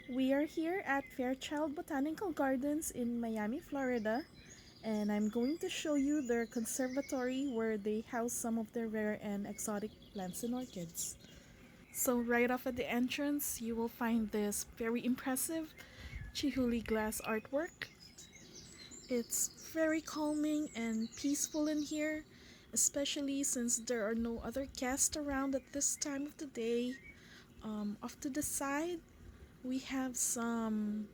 We are here at Fairchild Botanical Gardens in Miami, Florida, and I'm going to show you their conservatory where they house some of their rare and exotic plants and orchids. So right off at the entrance, you will find this very impressive Chihuly glass artwork. It's very calming and peaceful in here, especially since there are no other guests around at this time of the day. Off to the side, we have some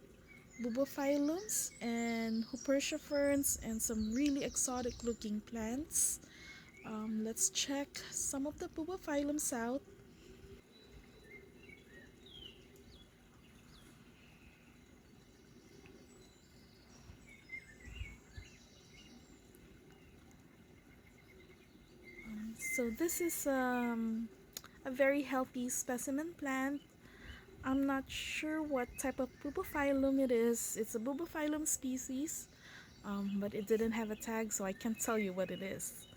Bubophyllums and Hupertia ferns and some really exotic looking plants. Let's check some of the Bubophyllums out. So this is a very healthy specimen plant. I'm not sure what type of Bubophyllum it is. It's a Bubophyllum species, but it didn't have a tag, so I can't tell you what it is.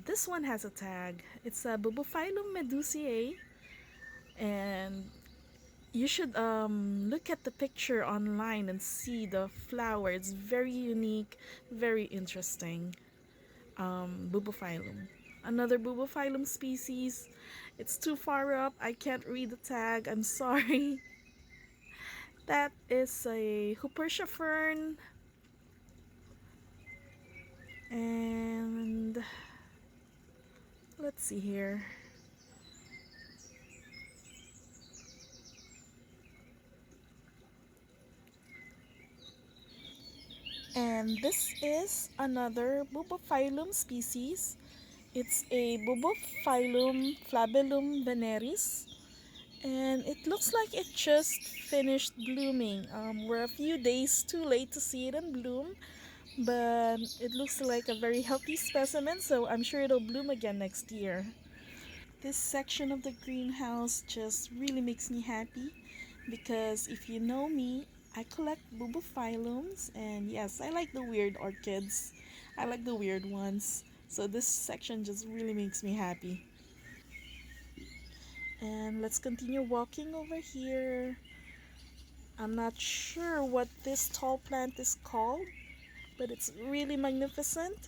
This one has a tag. It's a Bubophyllum medusae, and you should look at the picture online and see the flower. It's very unique, very interesting. Bubophyllum. Another Bubophyllum species. It's too far up. I can't read the tag. I'm sorry. That is a Hupertia fern. And let's see here. And this is another Bubophyllum species. It's a Bubophyllum flabellum veneris, and it looks like it just finished blooming. We're a few days too late to see it in bloom, but it looks like a very healthy specimen, so I'm sure it'll bloom again next year. This section of the greenhouse just really makes me happy because if you know me, I collect Bubophyllums, and yes, I like the weird orchids. I like the weird ones. So this section just really makes me happy. And let's continue walking over here. I'm not sure what this tall plant is called, but it's really magnificent.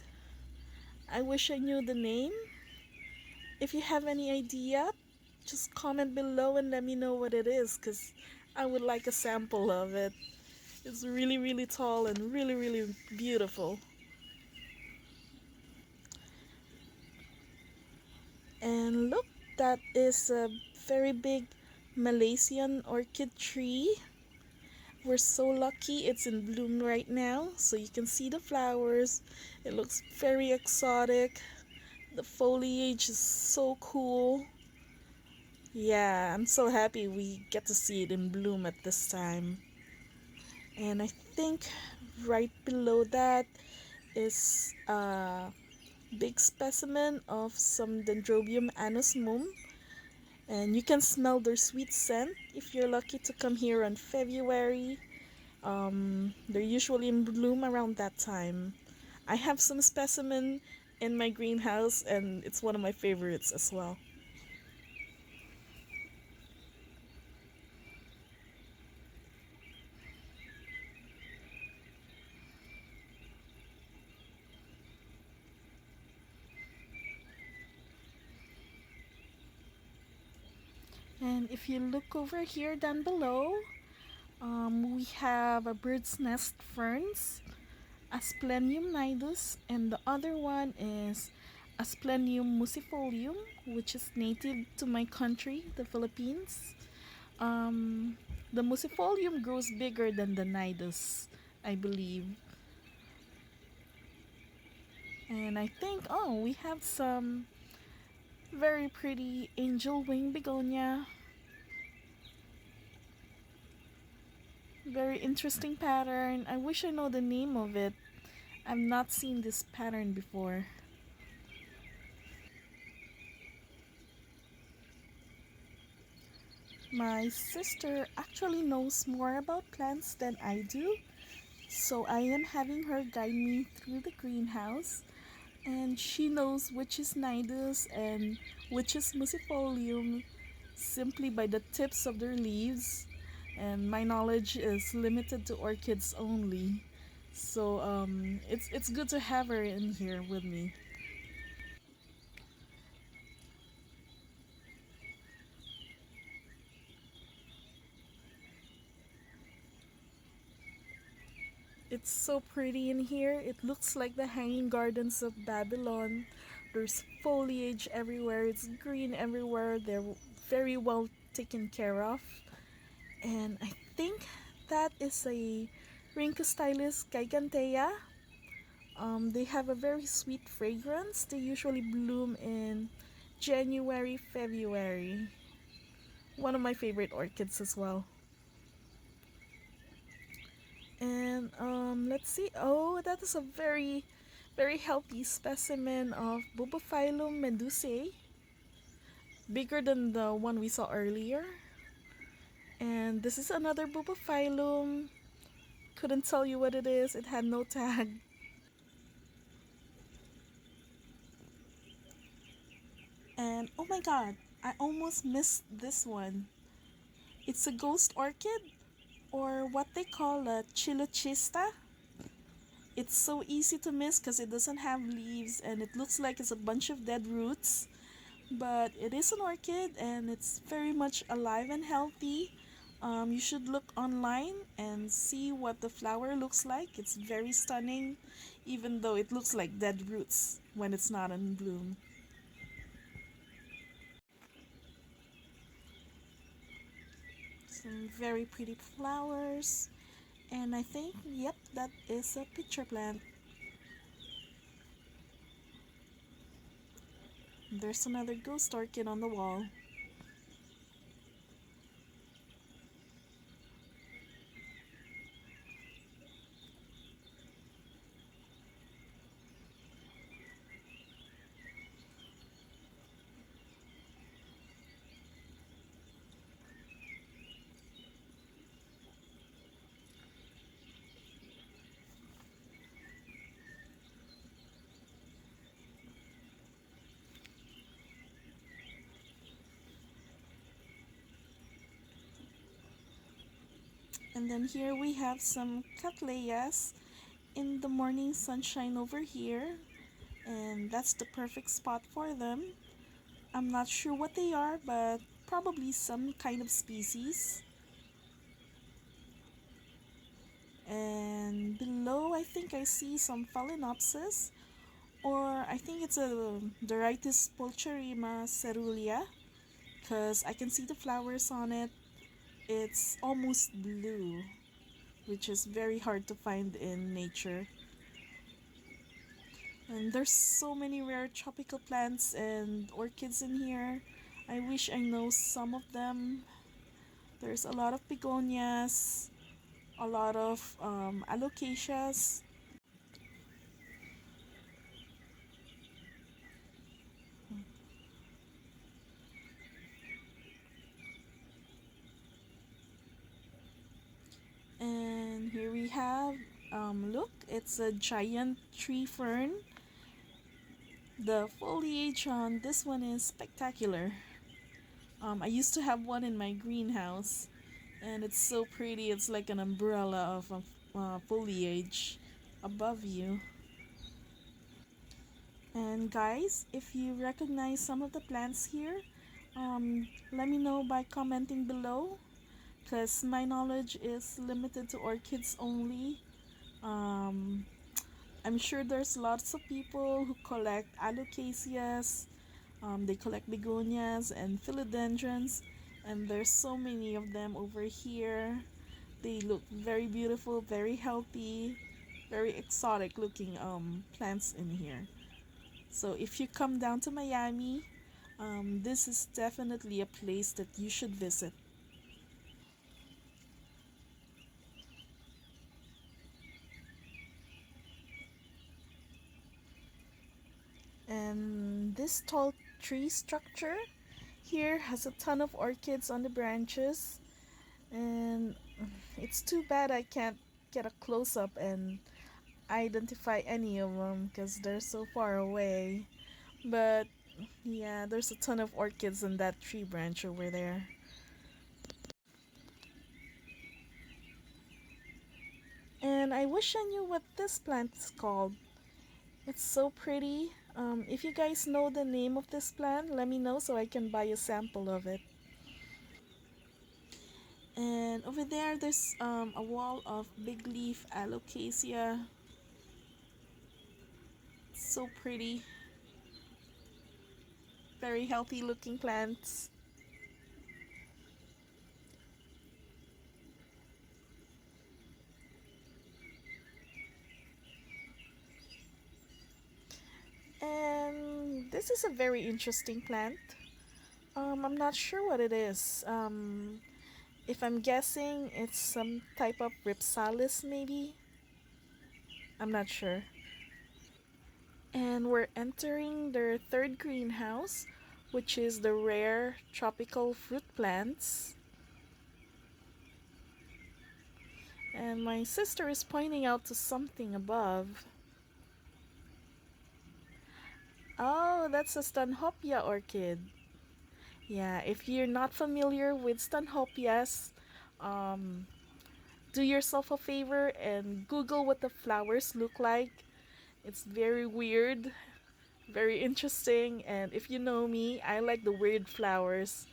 I wish I knew the name. If you have any idea, just comment below and let me know what it is because I would like a sample of it. It's really, really tall and really, really beautiful. And look, that is a very big Malaysian orchid tree. We're so lucky it's in bloom right now, so you can see the flowers. It looks very exotic. The foliage is so cool. Yeah, I'm so happy we get to see it in bloom at this time. And I think right below that is a big specimen of some Dendrobium anosmum. And you can smell their sweet scent if you're lucky to come here in February. They're usually in bloom around that time. I have some specimen in my greenhouse and it's one of my favorites as well. And if you look over here down below, we have a bird's nest ferns, Asplenium nidus, and the other one is Asplenium muscifolium, which is native to my country, the Philippines. The muscifolium grows bigger than the nidus, I believe. And I think, oh, we have some very pretty angel wing begonia. Very interesting pattern. I wish I know the name of it. I've not seen this pattern before. My sister actually knows more about plants than I do, so I am having her guide me through the greenhouse, and she knows which is nidus and which is muscifolium simply by the tips of their leaves. and my knowledge is limited to orchids only. So it's good to have her in here with me. It's so pretty in here. It looks like the hanging gardens of Babylon. There's foliage everywhere. It's green everywhere. They're very well taken care of. And I think that is a Rhynchostylis gigantea. They have a very sweet fragrance. They usually bloom in January, February. One of my favorite orchids as well. And let's see. Oh, that is a very healthy specimen of Bubophyllum medusae, bigger than the one we saw earlier. And this is another Bubophyllum. Couldn't tell you what it is. It had no tag. And oh my god, I almost missed this one. It's a ghost orchid, or what they call a Chilochista. It's so easy to miss because it doesn't have leaves and it looks like it's a bunch of dead roots. But it is an orchid and it's very much alive and healthy. You should look online and see what the flower looks like. It's very stunning, even though it looks like dead roots when it's not in bloom. Some very pretty flowers. And I think, yep, that is a pitcher plant. There's another ghost orchid on the wall. And then here we have some cattleyas in the morning sunshine over here. And that's the perfect spot for them. I'm not sure what they are, but probably some kind of species. And below, I think I see some Phalaenopsis, or I think it's a Doritis pulcherrima cerulea, because I can see the flowers on it. It's almost blue, which is very hard to find in nature. And there's so many rare tropical plants and orchids in here. I wish I know some of them. There's a lot of begonias, a lot of alocasias. And here we have, look, it's a giant tree fern. The foliage on this one is spectacular. I used to have one in my greenhouse, and it's so pretty. It's like an umbrella of foliage above you. And guys, if you recognize some of the plants here, let me know by commenting below, because my knowledge is limited to orchids only. Um, I'm sure there's lots of people who collect alocasias, they collect begonias and philodendrons, and there's so many of them over here. They look very beautiful, very healthy, very exotic looking plants in here. So if you come down to Miami, this is definitely a place that you should visit. And this tall tree structure here has a ton of orchids on the branches, and it's too bad I can't get a close up and identify any of them because they're so far away. But yeah, there's a ton of orchids in that tree branch over there. And I wish I knew what this plant is called. It's so pretty. If you guys know the name of this plant, let me know so I can buy a sample of it. And over there, there's a wall of big leaf Alocasia. So pretty. Very healthy looking plants. And this is a very interesting plant. I'm not sure what it is. If I'm guessing, it's some type of Ripsalis, maybe. I'm not sure. And we're entering their third greenhouse, which is the rare tropical fruit plants. And my sister is pointing out to something above. Oh, that's a Stanhopia orchid. Yeah, if you're not familiar with Stanhopias, um, do yourself a favor and Google what the flowers look like. It's very weird, very interesting, and if you know me, I like the weird flowers.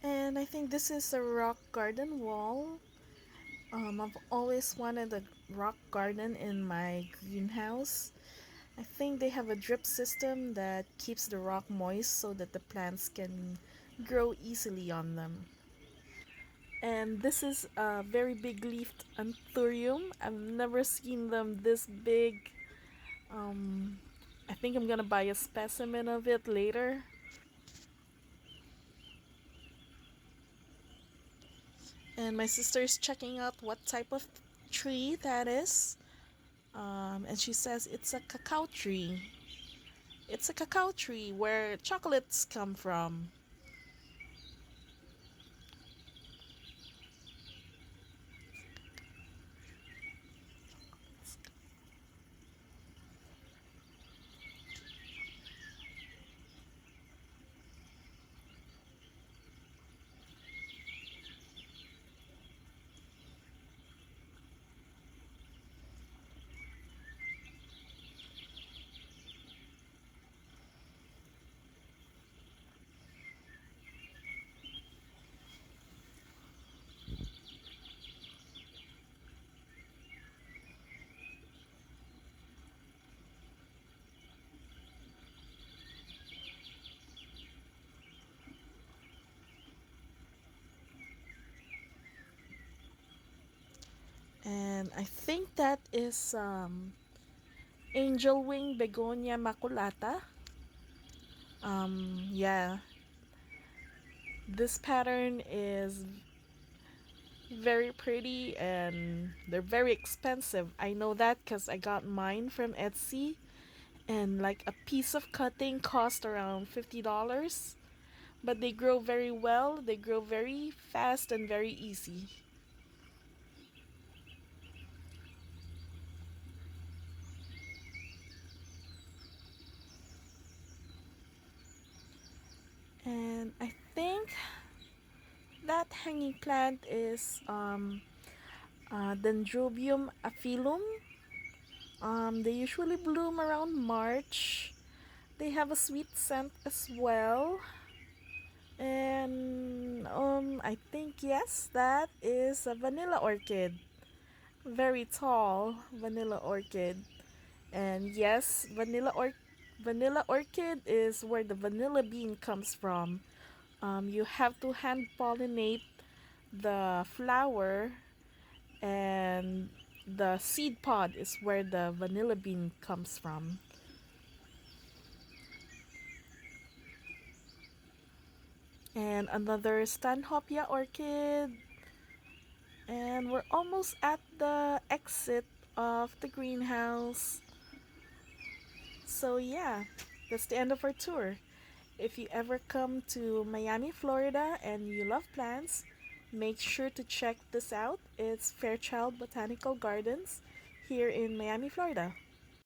And I think this is a rock garden wall. I've always wanted a rock garden in my greenhouse. I think they have a drip system that keeps the rock moist so that the plants can grow easily on them. And this is a very big leafed anthurium. I've never seen them this big. Um, I think I'm gonna buy a specimen of it later. And my sister is checking out what type of tree that is. And she says it's a cacao tree. It's a cacao tree where chocolates come from. And I think that is angel wing Begonia Makolata. Yeah, this pattern is very pretty and they're very expensive. I know that because I got mine from Etsy, and like a piece of cutting cost around $50. But they grow very well, they grow very fast and very easy. And I think that hanging plant is Dendrobium aphyllum. They usually bloom around March. They have a sweet scent as well. And I think yes, that is a vanilla orchid. Very tall vanilla orchid. And yes, vanilla orchid is where the vanilla bean comes from. You have to hand pollinate the flower, and the seed pod is where the vanilla bean comes from. And another Stanhopia orchid. And we're almost at the exit of the greenhouse. So, yeah, that's the end of our tour. If you ever come to Miami, Florida, and you love plants, make sure to check this out. It's Fairchild Botanical Gardens here in Miami, Florida.